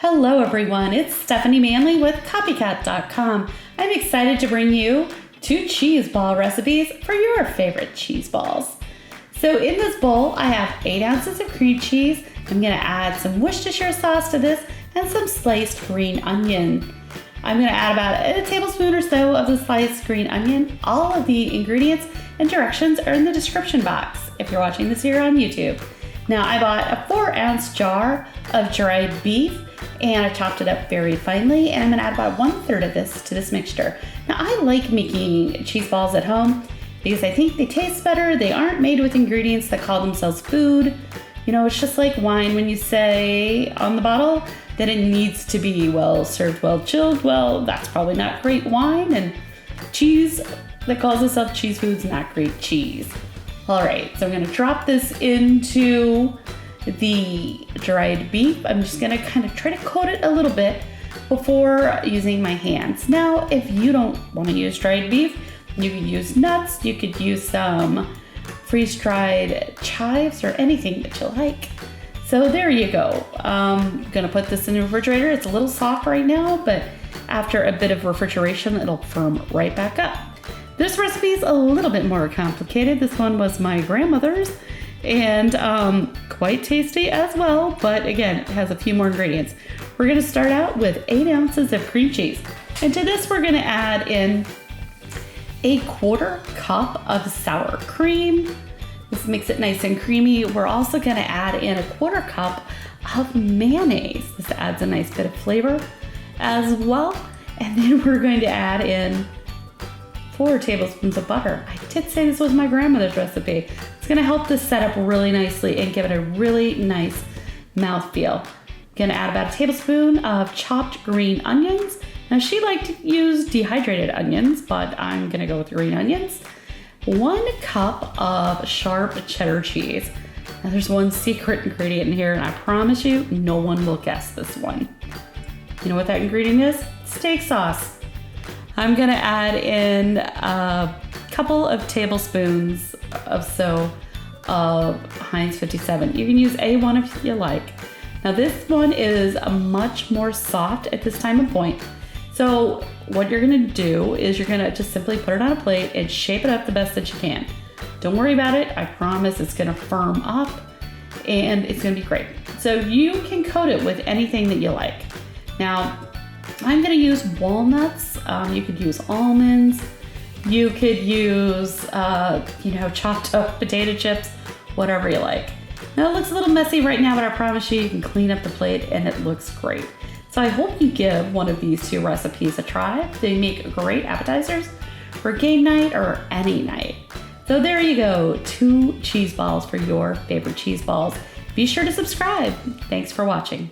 Hello everyone, it's Stephanie Manley with Copycat.com. I'm excited to bring you 2 cheese ball recipes for your favorite cheese balls. So in this bowl, I have 8 ounces of cream cheese. I'm gonna add some Worcestershire sauce to this and some sliced green onion. I'm gonna add about a tablespoon or so of the sliced green onion. All of the ingredients and directions are in the description box if you're watching this here on YouTube. Now I bought a 4-ounce jar of dried beef and I chopped it up very finely, and I'm gonna add about 1/3 of this to this mixture. Now I like making cheese balls at home because I think they taste better. They aren't made with ingredients that call themselves food. You know, it's just like wine when you say on the bottle that it needs to be well served, well chilled. Well, that's probably not great wine, and cheese that calls itself cheese food is not great cheese. All right, so I'm gonna drop this into the dried beef. I'm just gonna kind of try to coat it a little bit before using my hands. Now, if you don't wanna use dried beef, you could use nuts, you could use some freeze-dried chives or anything that you like. So there you go. I'm gonna put this in the refrigerator. It's a little soft right now, but after a bit of refrigeration, it'll firm right back up. This recipe is a little bit more complicated. This one was my grandmother's and quite tasty as well, but again, it has a few more ingredients. We're gonna start out with 8 ounces of cream cheese. And to this, we're gonna add in a 1/4 cup of sour cream. This makes it nice and creamy. We're also gonna add in a 1/4 cup of mayonnaise. This adds a nice bit of flavor as well. And then we're going to add in 4 tablespoons of butter. I did say this was my grandmother's recipe. It's gonna help this set up really nicely and give it a really nice mouthfeel. Gonna add about a tablespoon of chopped green onions. Now she liked to use dehydrated onions, but I'm gonna go with green onions. 1 cup of sharp cheddar cheese. Now there's one secret ingredient in here, and I promise you, no one will guess this one. You know what that ingredient is? Steak sauce. I'm gonna add in a couple of tablespoons of Heinz 57. You can use A1 if you like. Now this one is much more soft at this time of point. So what you're gonna do is you're gonna just simply put it on a plate and shape it up the best that you can. Don't worry about it. I promise it's gonna firm up and it's gonna be great. So you can coat it with anything that you like. Now, I'm gonna use walnuts. You could use almonds. You could use, chopped up potato chips, whatever you like. Now it looks a little messy right now, but I promise you can clean up the plate and it looks great. So I hope you give one of these 2 recipes a try. They make great appetizers for game night or any night. So there you go, 2 cheese balls for your favorite cheese balls. Be sure to subscribe. Thanks for watching.